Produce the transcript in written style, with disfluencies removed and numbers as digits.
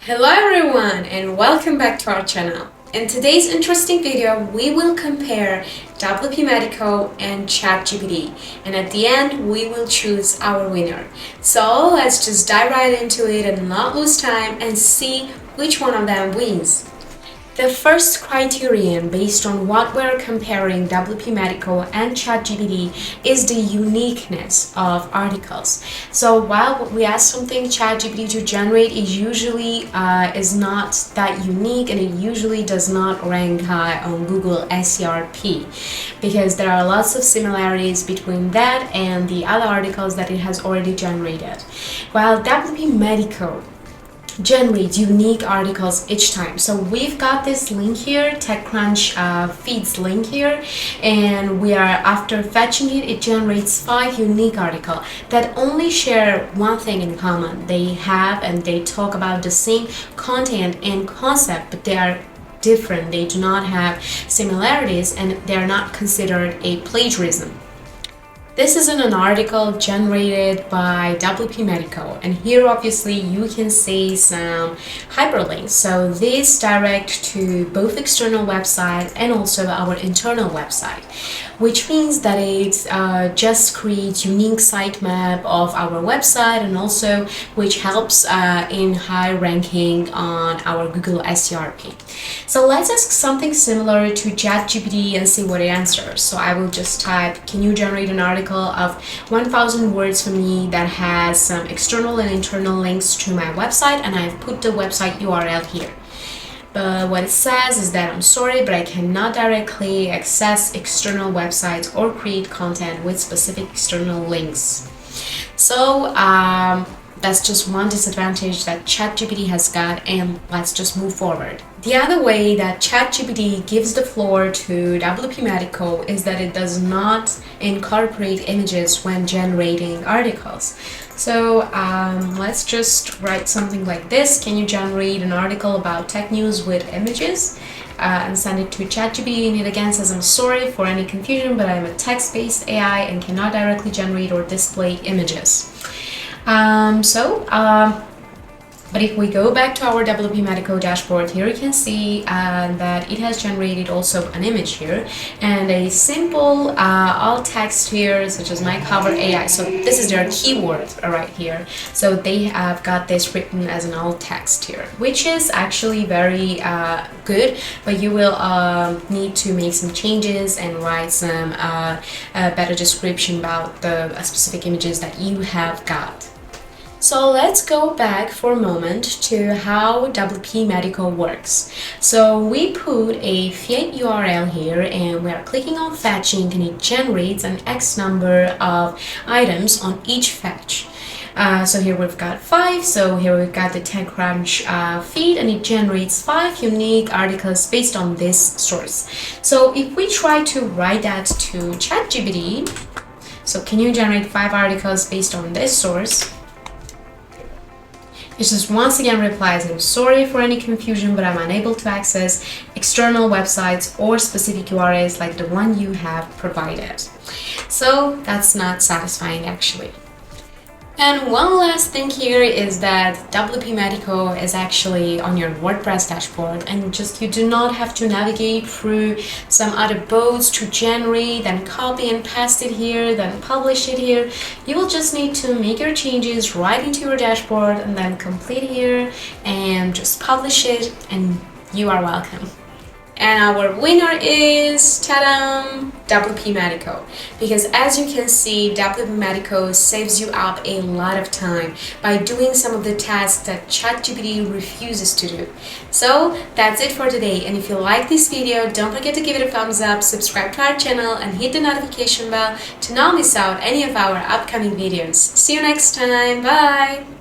Hello everyone and welcome back to our channel. In today's interesting video, we will compare WPeMatico and ChatGPT, and at the end we will choose our winner. So let's just dive right into it and not lose time and see which one of them wins. The first criterion based on what we're comparing WPeMatico and ChatGPT is the uniqueness of articles. So while we ask something ChatGPT to generate, it usually is not that unique, and it usually does not rank high on Google SERP because there are lots of similarities between that and the other articles that it has already generated. While WPeMatico generate unique articles each time. So we've got this link here, TechCrunch feeds link here, and we are after fetching it, it generates 5 unique articles that only share one thing in common. They have and they talk about the same content and concept, but they are different. They do not have similarities and they are not considered a plagiarism. This is an article generated by WPeMatico, and here obviously you can see some hyperlinks. So these direct to both external website and also our internal website, which means that it just creates unique sitemap of our website, and also which helps in high ranking on our Google SERP. So let's ask something similar to ChatGPT and see what it answers. So I will just type, can you generate an article of 1000 words for me that has some external and internal links to my website, and I've put the website URL here. But what it says is that I'm sorry, but I cannot directly access external websites or create content with specific external links. So that's just one disadvantage that ChatGPT has got, and let's just move forward. The other way that ChatGPT gives the floor to WPeMatico is that it does not incorporate images when generating articles. So let's just write something like this. Can you generate an article about tech news with images? And send it to ChatGPT, and it again says, I'm sorry for any confusion, but I'm a text-based AI and cannot directly generate or display images. But if we go back to our WPeMatico dashboard, here you can see that it has generated also an image here and a simple alt text here, such as my cover AI. So this is their keyword right here. So they have got this written as an alt text here, which is actually very good, but you will need to make some changes and write some better description about the specific images that you have got. So let's go back for a moment to how WPeMatico works. So we put a fiat URL here and we are clicking on fetching, and it generates an X number of items on each fetch. So here we've got 5, so here we've got the TechCrunch feed, and it generates 5 unique articles based on this source. So if we try to write that to ChatGPT, so can you generate 5 articles based on this source? It just once again replies, I'm sorry for any confusion, but I'm unable to access external websites or specific URLs like the one you have provided. So that's not satisfying actually. And one last thing here is that WPeMatico is actually on your WordPress dashboard, and just you do not have to navigate through some other boats to generate, then copy and paste it here, then publish it here. You will just need to make your changes right into your dashboard and then complete here and just publish it, and you are welcome. And our winner is, ta-da, WPeMatico, because as you can see, WPeMatico saves you up a lot of time by doing some of the tasks that ChatGPT refuses to do. So that's it for today, and if you like this video, don't forget to give it a thumbs up, subscribe to our channel, and hit the notification bell to not miss out any of our upcoming videos. See you next time, bye!